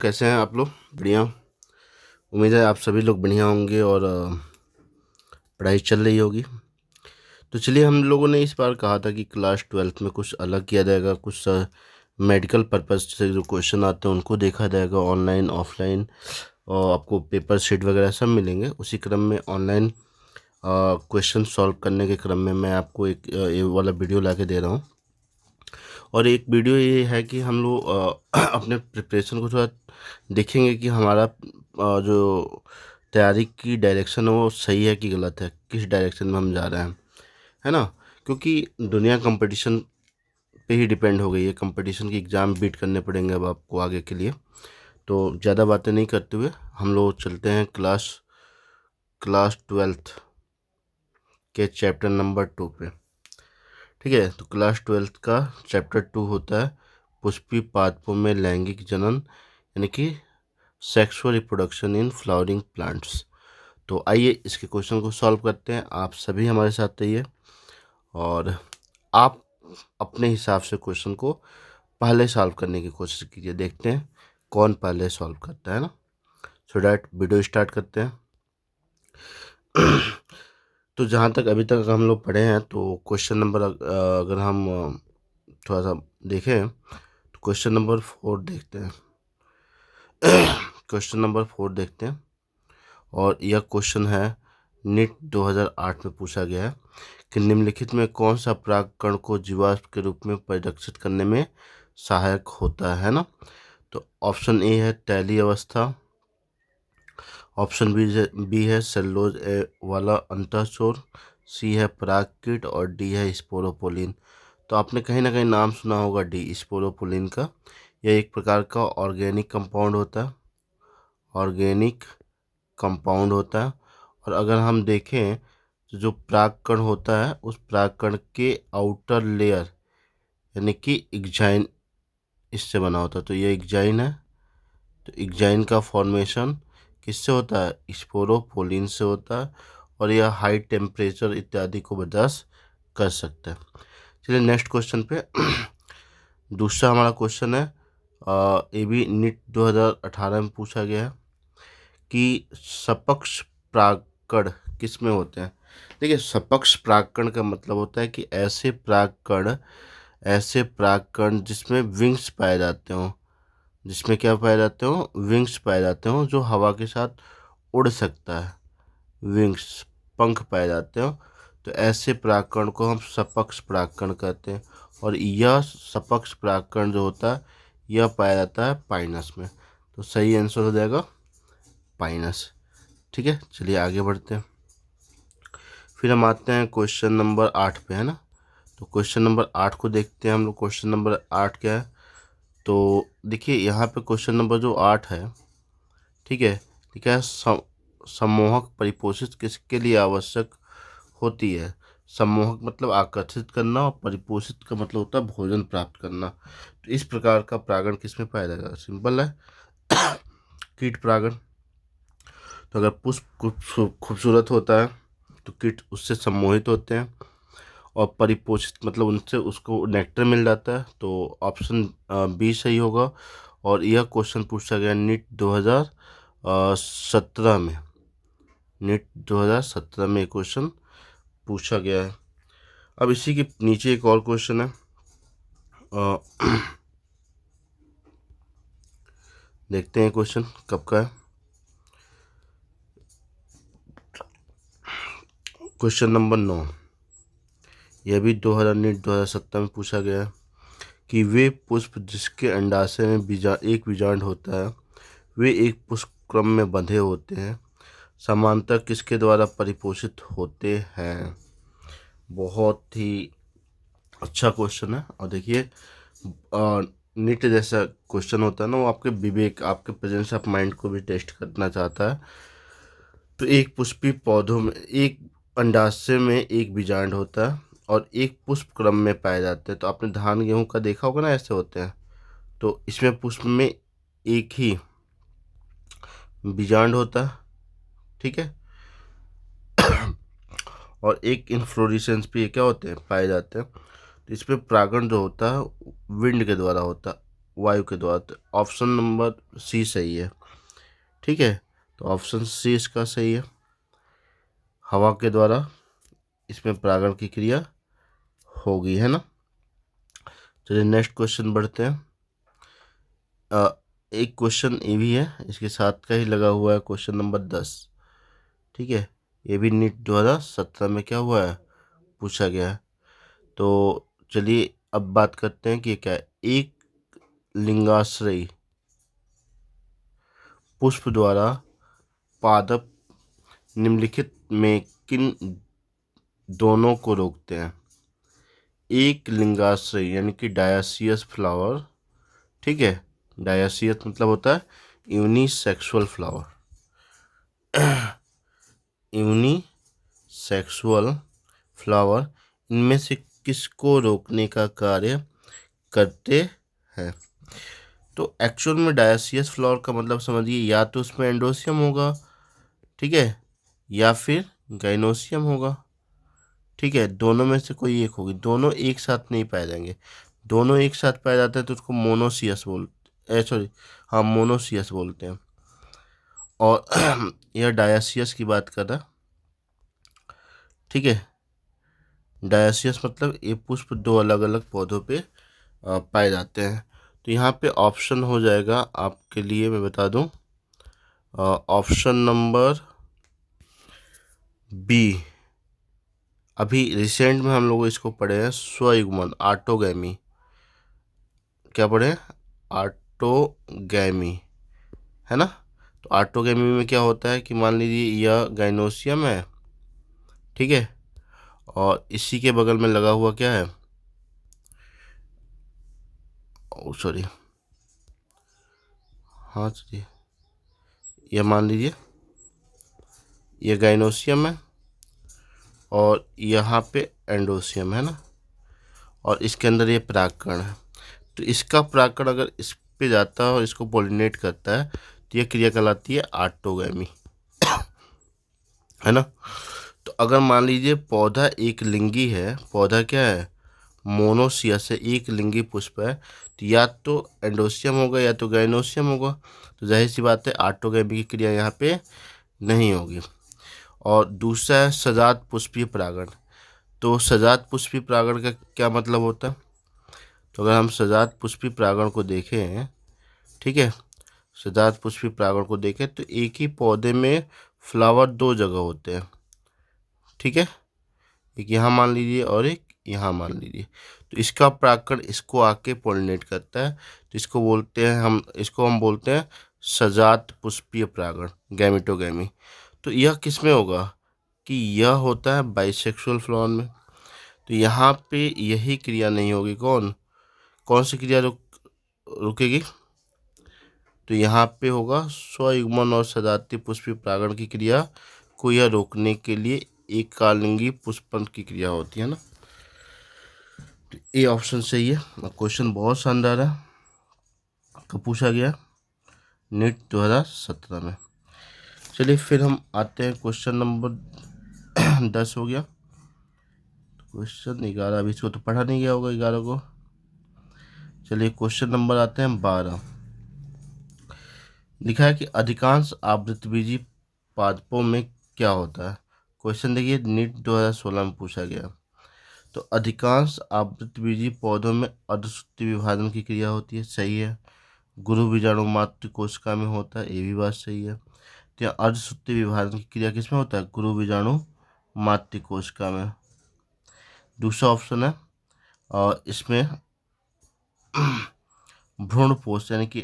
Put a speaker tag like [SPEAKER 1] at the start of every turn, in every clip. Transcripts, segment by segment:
[SPEAKER 1] कैसे हैं आप लोग? बढ़िया। उम्मीद है आप सभी लोग बढ़िया होंगे और पढ़ाई चल रही होगी। तो चलिए, हम लोगों ने इस बार कहा था कि क्लास 12th में कुछ अलग किया जाएगा। कुछ मेडिकल पर्पस से जो क्वेश्चन आते हैं उनको देखा जाएगा, ऑनलाइन ऑफलाइन। और आपको पेपर शीट वगैरह सब मिलेंगे। उसी क्रम में ऑनलाइन क्वेश्चन सॉल्व करने के क्रम में मैं आपको एक ये वाला वीडियो ला के दे रहा हूँ। और एक वीडियो ये है कि हम लोग अपने प्रिपरेशन को थोड़ा देखेंगे कि हमारा जो तैयारी की डायरेक्शन है वो सही है कि गलत है, किस डायरेक्शन में हम जा रहे हैं, है ना। क्योंकि दुनिया कंपटीशन पे ही डिपेंड हो गई है। कंपटीशन की एग्ज़ाम बीट करने पड़ेंगे अब आपको आगे के लिए। तो ज़्यादा बातें नहीं करते हुए हम लोग चलते हैं क्लास 12th के चैप्टर नंबर 2 पे। ठीक है, तो क्लास 12th का चैप्टर 2 होता है पुष्पी पादपों में लैंगिक जनन, यानी कि sexual reproduction in flowering plants. तो आइए इसके क्वेश्चन को सॉल्व करते हैं। आप सभी हमारे साथ रहिए और आप अपने हिसाब से क्वेश्चन को पहले सॉल्व करने की कोशिश कीजिए। देखते हैं कौन पहले सॉल्व करता है ना। सो डैट वीडियो स्टार्ट करते हैं। तो जहाँ तक अभी तक हम लोग पढ़े हैं, तो क्वेश्चन नंबर अगर हम थोड़ा सा देखें तो क्वेश्चन नंबर 4 देखते हैं। क्वेश्चन नंबर 4 देखते हैं और यह क्वेश्चन है नीट 2008 में पूछा गया है कि निम्नलिखित में कौन सा परागकण को जीवाश्म के रूप में परिलक्षित करने में सहायक होता है ना। तो ऑप्शन ए है तैलीय अवस्था, ऑप्शन बी है सेलुलोज वाला अंतःचोर, सी है परागकीट और डी है स्पोरोपोलिन। तो आपने कहीं ना कहीं नाम सुना होगा डी स्पोरोपोलिन का। यह एक प्रकार का ऑर्गेनिक कंपाउंड होता है, ऑर्गेनिक कंपाउंड होता है। और अगर हम देखें तो जो परागकण होता है उस परागकण के आउटर लेयर यानी कि एग्जाइन इससे बना होता है। तो ये एग्जाइन है। तो एग्जाइन का फॉर्मेशन किससे होता है? स्पोरोपोलिन से होता है और यह हाई टेम्परेचर इत्यादि को बर्दाश्त कर सकता है। चलिए नेक्स्ट क्वेश्चन पे। दूसरा हमारा क्वेश्चन है, ये भी नीट 2018 में पूछा गया है कि सपक्ष परागकण किस में होते हैं। देखिए, सपक्ष परागकण का मतलब होता है कि ऐसे परागकण जिसमें विंग्स पाए जाते हों, जिसमें क्या पाए जाते हों? विंग्स पाए जाते हों, जो हवा के साथ उड़ सकता है। विंग्स, पंख पाए जाते हो। तो ऐसे परागकण को हम सपक्ष परागकण कहते हैं। और यह सपक्ष परागकण जो होता है यह पाया जाता है पाइनस में। तो सही आंसर हो जाएगा पाइनस। ठीक है, चलिए आगे बढ़ते हैं। फिर हम आते हैं क्वेश्चन नंबर 8 पे, है ना। तो क्वेश्चन नंबर 8 को देखते हैं हम लोग। क्वेश्चन नंबर 8 क्या है? तो देखिए यहाँ पे क्वेश्चन नंबर जो 8 है, ठीक है, ठीक है, सम्मोहक परिपोषित किसके लिए आवश्यक होती है? सम्मोहक मतलब आकर्षित करना और परिपोषित का मतलब होता है भोजन प्राप्त करना। तो इस प्रकार का परागण किसमें पाया जाएगा? सिंपल है, कीट परागण। तो अगर पुष्प खूबसूरत होता है तो कीट उससे सम्मोहित होते हैं और परिपोषित मतलब उनसे उसको नेक्टर मिल जाता है। तो ऑप्शन बी सही होगा। और यह क्वेश्चन पूछा गया नीट 2017 में। नीट 2017 में क्वेश्चन पूछा गया है। अब इसी के नीचे एक और क्वेश्चन है। देखते हैं क्वेश्चन कब का है। क्वेश्चन नंबर 9, यह भी 2017 में पूछा गया है कि वे पुष्प जिसके अंडाशय में एक बीजांड होता है वे एक पुष्प क्रम में बंधे होते हैं, समांतर किसके द्वारा परिपोषित होते हैं? बहुत ही अच्छा क्वेश्चन है। और देखिए, नीट जैसा क्वेश्चन होता है ना, वो आपके विवेक, आपके प्रेजेंस ऑफ माइंड को भी टेस्ट करना चाहता है। तो एक पुष्पी पौधों में एक अंडाशय में एक बीजांड होता है और एक पुष्प क्रम में पाए जाते हैं। तो आपने धान गेहूं का देखा होगा ना, ऐसे होते हैं। तो इसमें पुष्प में एक ही बीजांड होता है, ठीक है, और एक इन्फ्लोरेसेंस पे क्या होते हैं? पाए जाते हैं। तो इसमें परागण जो होता है विंड के द्वारा होता है, वायु के द्वारा। तो ऑप्शन नंबर सी सही है। ठीक है, तो ऑप्शन सी इसका सही है, हवा के द्वारा इसमें परागण की क्रिया होगी, है ना। चलिए नेक्स्ट क्वेश्चन बढ़ते हैं। एक क्वेश्चन ये भी है, इसके साथ का ही लगा हुआ है, क्वेश्चन नंबर 10। ठीक है, ये भी नीट 2017 में क्या हुआ है, पूछा गया है। तो चलिए अब बात करते हैं कि क्या है। एक लिंगाश्रयी पुष्प द्वारा पादप निम्नलिखित में किन दोनों को रोकते हैं। एक लिंगाश्रयी यानी कि डायासियस फ्लावर, ठीक है, डायासियस मतलब होता है यूनिसेक्सुअल फ्लावर, यूनिसेक्सुअल फ्लावर इनमें से किसको रोकने का कार्य करते हैं। तो एक्चुअल में डायासियस फ्लावर का मतलब समझिए, या तो उसमें एंडोसियम होगा, ठीक है, या फिर गाइनोसियम होगा। ठीक है, दोनों में से कोई एक होगी, दोनों एक साथ नहीं पाए जाएंगे। दोनों एक साथ पाए जाते हैं तो उसको मोनोसियस बोलते, सॉरी, हाँ मोनोसियस बोलते हैं। और यह डायासियस की बात कर रहा। ठीक है, डायासियस मतलब ये पुष्प दो अलग अलग पौधों पे पाए जाते हैं। तो यहाँ पे ऑप्शन हो जाएगा आपके लिए, मैं बता दूं, ऑप्शन नंबर बी। अभी रिसेंट में हम लोग इसको पढ़े हैं, स्वयुग्मन, ऑटोगैमी। क्या पढ़े हैं, ऑटोगैमी, है ना। तो ऑटोगैमी में क्या होता है कि मान लीजिए यह गाइनोसियम है, ठीक है, और इसी के बगल में लगा हुआ क्या है, सॉरी, हाँ चलिए, यह मान लीजिए यह गाइनोसियम है और यहाँ पे एंडोसियम है ना, और इसके अंदर ये परागकण है। तो इसका परागकण अगर इस पे जाता है और इसको पोलिनेट करता है तो यह क्रिया कहलाती है ऑटोगैमी, है ना। तो अगर मान लीजिए पौधा एक लिंगी है, पौधा क्या है, मोनोसियस है, एक लिंगी पुष्प है, तो या तो एंडोसियम होगा या तो गाइनोसियम होगा। तो जाहिर सी बात है ऑटोगैमी की क्रिया यहाँ पे नहीं होगी। और दूसरा है सजात पुष्पीय परागण। तो सजात पुष्पीय परागण का क्या मतलब होता है। तो अगर हम सजात पुष्पीय परागण को देखें, ठीक है, सजात पुष्पीय परागण को देखें तो एक ही पौधे में फ्लावर दो जगह होते हैं, ठीक है, एक यहाँ मान लीजिए और एक यहाँ मान लीजिए। तो इसका परागकण इसको आके पोलिनेट करता है, तो इसको बोलते हैं हम बोलते हैं सजात पुष्पीय परागण, गैमेटोगैमी। तो यह किस में होगा कि यह होता है बाइसेक्सुअल फ्लावर में। तो यहाँ पे यही क्रिया नहीं होगी, कौन कौन सी क्रिया रुकेगी। तो यहाँ पे होगा स्वयुग्मन और सजातीय पुष्पीय परागण की क्रिया को यह रोकने के लिए एक कालिंगी पुष्पन की क्रिया होती है ना। तो ये ऑप्शन सही है। क्वेश्चन बहुत शानदार है, कब पूछा गया, नीट 2017 में। चलिए फिर हम आते हैं क्वेश्चन नंबर 10 हो गया। क्वेश्चन 11, अभी इसको तो पढ़ा नहीं गया होगा 11 को। चलिए क्वेश्चन नंबर आते हैं 12। लिखा है कि अधिकांश आवृतबीजी पादपों में क्या होता है। क्वेश्चन देखिए, नीट 2016 में पूछा गया। तो अधिकांश आवृतबीजी पौधों में अर्धसूत्रीय विभाजन की क्रिया होती है, सही है। गुरु बीजाणु मातृ कोशिका में होता है, ये भी बात सही है। तो यहाँ अर्धसूत्रीय विभाजन की क्रिया किस में होता है, गुरु बीजाणु मातृ कोशिका में। दूसरा ऑप्शन है और इसमें भ्रूणपोष यानी कि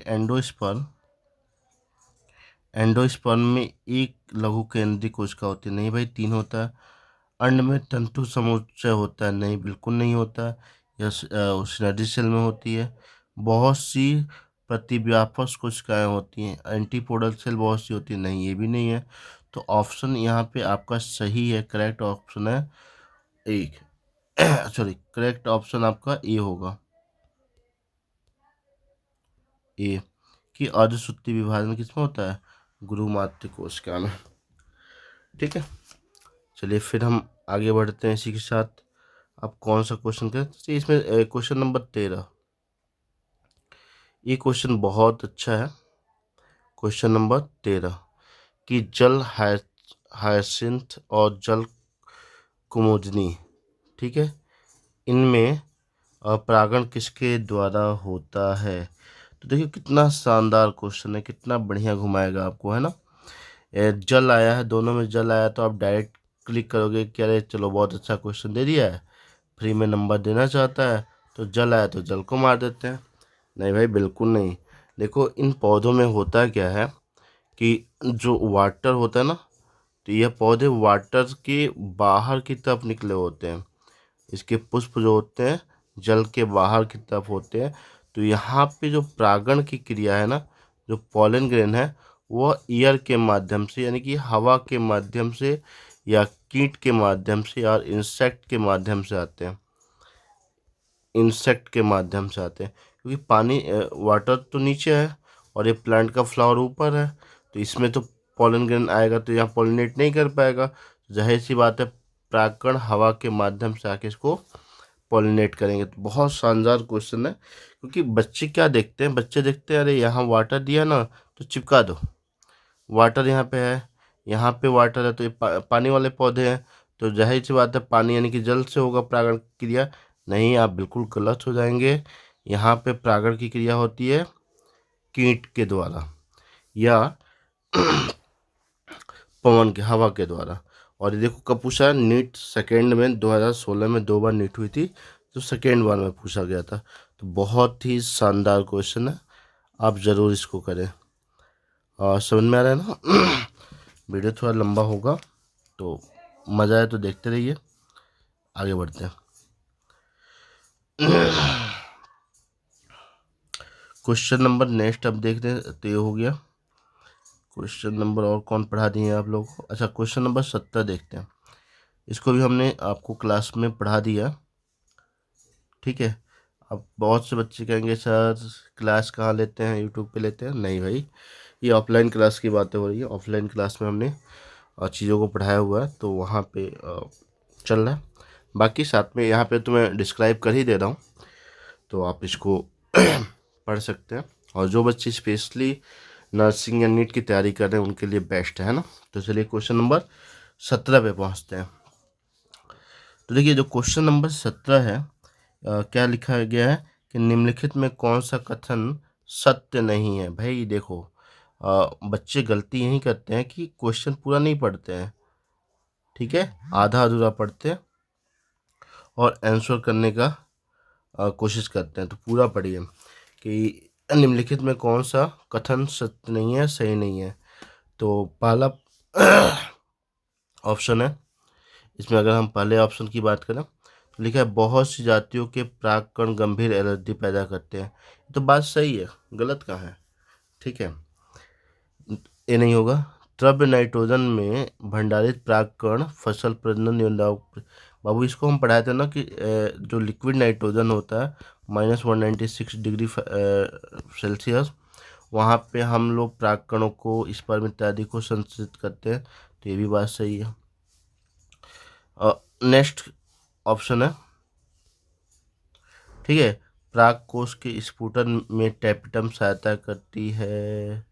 [SPEAKER 1] एंडोस्पर्म में एक लघु केंद्रीय कोशिका होती है, नहीं भाई 3 होता है। अंड में तंतु समुच्चय होता है, नहीं बिल्कुल नहीं होता। यह सिनर्जी सेल में होती है। बहुत सी प्रतिव्यापक कोशिकाएं होती हैं, एंटीपोडल सेल बहुत सी होती है, नहीं ये भी नहीं है। तो ऑप्शन यहाँ पे आपका सही है, करेक्ट ऑप्शन है एक सॉरी, करेक्ट ऑप्शन आपका ए होगा, ए, कि अर्धसूत्रीय विभाजन किसमें होता है, गुरु मातृ कोशिका में। ठीक है, चलिए फिर हम आगे बढ़ते हैं इसी के साथ। अब कौन सा क्वेश्चन करें, तो इसमें क्वेश्चन नंबर 13। ये क्वेश्चन बहुत अच्छा है। क्वेश्चन नंबर 13 कि जल हायसिंथ और जल कुमुदनी, ठीक है, इनमें परागण किसके द्वारा होता है। तो देखिए कितना शानदार क्वेश्चन है, कितना बढ़िया घुमाएगा आपको, है ना। जल आया है, दोनों में जल आया तो आप डायरेक्ट क्लिक करोगे कि अरे चलो बहुत अच्छा क्वेश्चन दे दिया है, फ्री में नंबर देना चाहता है, तो जल आया तो जल को मार देते हैं। नहीं भाई, बिल्कुल नहीं। देखो इन पौधों में होता क्या है कि जो वाटर होता है ना, तो यह पौधे वाटर के बाहर की तरफ निकले होते हैं। इसके पुष्प जो होते हैं जल के बाहर की तरफ होते हैं। तो यहाँ पे जो परागण की क्रिया है ना, जो पॉलन ग्रेन है, वह एयर के माध्यम से यानी कि हवा के माध्यम से या कीट के माध्यम से और इंसेक्ट के माध्यम से आते हैं। इंसेक्ट के माध्यम से आते हैं क्योंकि पानी वाटर तो नीचे है और ये प्लांट का फ्लावर ऊपर है, तो इसमें तो पॉलन ग्रेन आएगा तो यहाँ पॉलिनेट नहीं कर पाएगा। जाहिर सी बात है परागकण हवा के माध्यम से आके इसको पॉलिनेट करेंगे। तो बहुत शानदार क्वेश्चन है क्योंकि बच्चे क्या देखते हैं, बच्चे देखते हैं अरे यहाँ वाटर दिया ना तो चिपका दो, वाटर यहाँ पे है, यहाँ पे वाटर है, तो ये पानी वाले पौधे हैं, तो जाहिर सी बात है पानी यानी कि जल से होगा परागण की क्रिया। नहीं, आप बिल्कुल गलत हो जाएंगे। यहाँ पे परागण की क्रिया होती है कीट के द्वारा या पवन के, हवा के द्वारा। और ये देखो कब पूछा है, नीट सेकेंड में 2016 में 2 बार नीट हुई थी, तो सेकेंड बार में पूछा गया था। तो बहुत ही शानदार क्वेश्चन है, आप ज़रूर इसको करें। और समझ में आ रहा है ना। वीडियो थोड़ा लंबा होगा तो मज़ा आए तो देखते रहिए। आगे बढ़ते हैं। क्वेश्चन नंबर नेक्स्ट अब देखते हैं, तो ये हो गया क्वेश्चन नंबर। और कौन पढ़ा दिए आप लोगों को। अच्छा, क्वेश्चन नंबर 17 देखते हैं। इसको भी हमने आपको क्लास में पढ़ा दिया, ठीक है। अब बहुत से बच्चे कहेंगे सर क्लास कहाँ लेते हैं, यूट्यूब पे लेते हैं। नहीं भाई, ये ऑफलाइन क्लास की बातें हो रही है। ऑफलाइन क्लास में हमने चीज़ों को पढ़ाया हुआ है, तो वहाँ पे चल रहा है। बाकी साथ में यहाँ पे तो मैं डिस्क्राइब कर ही दे रहा हूँ, तो आप इसको पढ़ सकते हैं। और जो बच्चे स्पेशली नर्सिंग या नीट की तैयारी कर रहे हैं उनके लिए बेस्ट है ना। तो चलिए क्वेश्चन नंबर 17 पे पहुँचते हैं। तो देखिए जो क्वेश्चन नंबर 17 है, क्या लिखा गया है कि निम्नलिखित में कौन सा कथन सत्य नहीं है। भाई देखो बच्चे गलती यही करते हैं कि क्वेश्चन पूरा नहीं पढ़ते हैं, ठीक है, आधा अधूरा पढ़ते हैं और आंसर करने का कोशिश करते हैं। तो पूरा पढ़िए कि निम्नलिखित में कौन सा कथन सत्य नहीं है, सही नहीं है। तो पहला ऑप्शन है, इसमें अगर हम पहले ऑप्शन की बात करें तो लिखा है बहुत सी जातियों के परागकण गंभीर एलर्जी पैदा करते हैं। तो बात सही है, गलत कहाँ है, ठीक है, ये नहीं होगा। द्रव्य नाइट्रोजन में भंडारित परागकण फसल प्रजनन योजनाओं, बाबू इसको हम पढ़ाए थे ना कि जो लिक्विड नाइट्रोजन होता है -196 डिग्री सेल्सियस, वहाँ पे हम लोग परागकणों को, स्पर्म इत्यादि को संचित करते हैं। तो ये भी बात सही है। नेक्स्ट ऑप्शन है, ठीक है, पराग कोश के स्फुटन में टैपिटम सहायता करती है।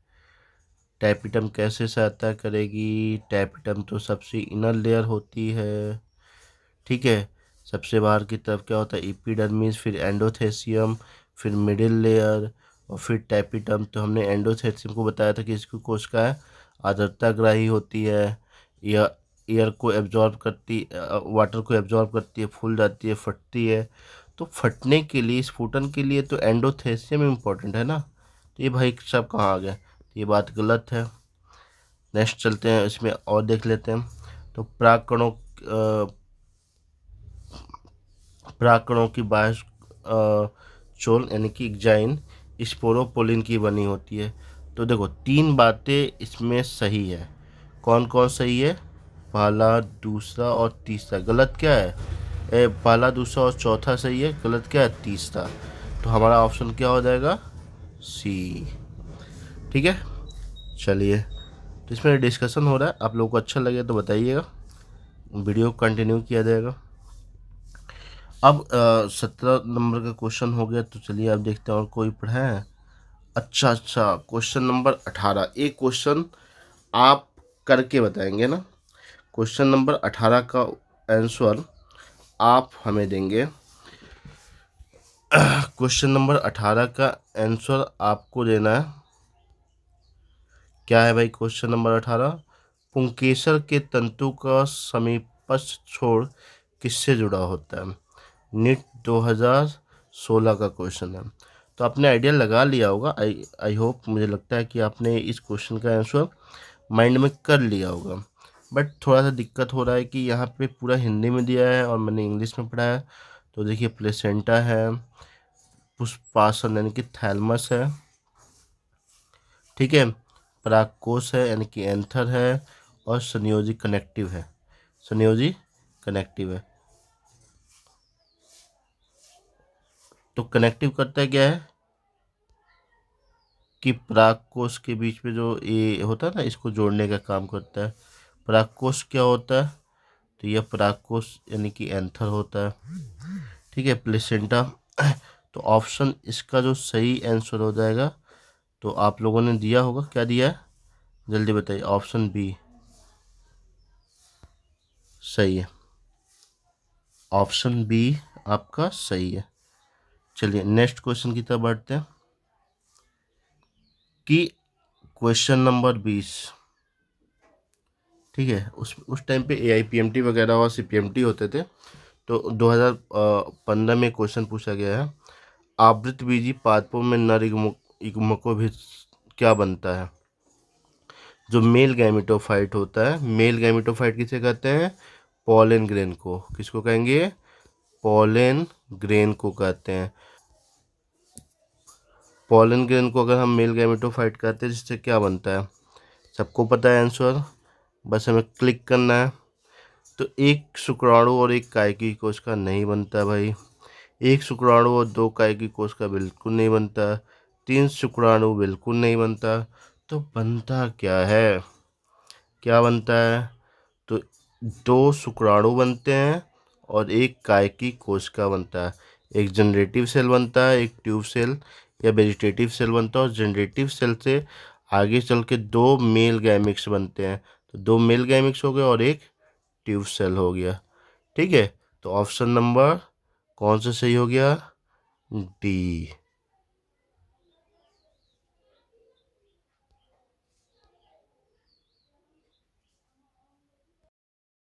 [SPEAKER 1] टैपिटम कैसे सहायता करेगी, टैपिटम तो सबसे इनर लेयर होती है, ठीक है। सबसे बाहर की तरफ क्या होता है, एपिडर्मिस, फिर एंडोथेसियम, फिर मिडिल लेयर और फिर टैपिटम। तो हमने एंडोथेसियम को बताया था कि इसकी कोशिका है आर्द्रताग्राही होती है, या एयर को एब्जॉर्ब करती, वाटर को एब्जॉर्ब करती है, फूल जाती है, फटती है। तो फटने के लिए, स्फुटन के लिए तो एंडोथेसियम इम्पोर्टेंट है ना। तो ये भाई सब कहाँ आ गया, तो ये बात गलत है। नेक्स्ट चलते हैं, इसमें और देख लेते हैं। तो परागकणों की बाह्य चोल यानी कि एग्जाइन स्पोरोपोलिन की बनी होती है। तो देखो 3 बातें इसमें सही है। कौन कौन सही है, पहला, दूसरा और तीसरा। गलत क्या है, पहला, दूसरा और चौथा सही है, गलत क्या है, तीसरा। तो हमारा ऑप्शन क्या हो जाएगा, सी, ठीक है। चलिए, तो इसमें डिस्कशन हो रहा है, आप लोगों को अच्छा लगे तो बताइएगा, वीडियो कंटिन्यू किया जाएगा। अब 17 नंबर का क्वेश्चन हो गया, तो चलिए अब देखते हैं और कोई पढ़ा है। अच्छा अच्छा, क्वेश्चन नंबर 18, एक क्वेश्चन आप करके बताएंगे ना। क्वेश्चन नंबर 18 का आंसर आप हमें देंगे। क्वेश्चन नंबर 18 का आंसर आपको देना है। क्या है भाई क्वेश्चन नंबर 18? पुंकेसर के तंतु का समीपस्थ छोर किससे जुड़ा होता है? नीट 2016 का क्वेश्चन है। तो आपने आइडिया लगा लिया होगा, आई आई होप, मुझे लगता है कि आपने इस क्वेश्चन का आंसर माइंड में कर लिया होगा। बट थोड़ा सा दिक्कत हो रहा है कि यहाँ पे पूरा हिंदी में दिया है और मैंने इंग्लिश में पढ़ा है। तो देखिए, प्लेसेंटा है, पुष्पासन यानी कि थैलमस है, ठीक है, परागकोश है यानी कि एंथर है, और संयोजी कनेक्टिव है। संयोजी कनेक्टिव है। तो कनेक्टिव करता है क्या है कि परागकोश के बीच में जो ये होता है ना, इसको जोड़ने का काम करता है। परागकोश क्या होता है? तो यह परागकोश यानी कि एंथर होता है, ठीक है, प्लेसेंटा। तो ऑप्शन इसका जो सही आंसर हो जाएगा, तो आप लोगों ने दिया होगा, क्या दिया है जल्दी बताइए। ऑप्शन बी सही है। ऑप्शन बी आपका सही है। चलिए नेक्स्ट क्वेश्चन की तरफ बढ़ते हैं कि क्वेश्चन नंबर 20, ठीक है, उस टाइम पे AIPMT वगैरह और CPMT होते थे। तो 2015 में क्वेश्चन पूछा गया है, आवृतबीजी पादपों में नर युग्मकों भी क्या बनता है? जो मेल गैमेटोफाइट होता है, मेल गैमेटोफाइट किसे कहते हैं? पॉलन ग्रेन को। किसको कहेंगे? पॉलन ग्रेन को कहते हैं। पॉलन ग्रेन को अगर हम मेल गैमेटोफाइट कहते हैं, जिससे क्या बनता है? सबको पता है आंसर, बस हमें क्लिक करना है। तो एक शुक्राणु और एक कायकी कोश का नहीं बनता भाई। एक शुक्राणु और दो कायकी कोश का बिल्कुल नहीं बनता। तीन शुक्राणु बिल्कुल नहीं बनता। तो बनता क्या है? क्या बनता है? तो दो शुक्राणु बनते हैं और एक कायकी कोशिका बनता है। एक जनरेटिव सेल बनता है, एक ट्यूब सेल या वेजिटेटिव सेल बनता है, और जनरेटिव सेल से आगे चल के दो मेल गैमिक्स बनते हैं। तो दो मेल गैमिक्स हो गए और एक ट्यूब सेल हो गया, ठीक है। तो ऑप्शन नंबर कौन सा सही हो गया? डी।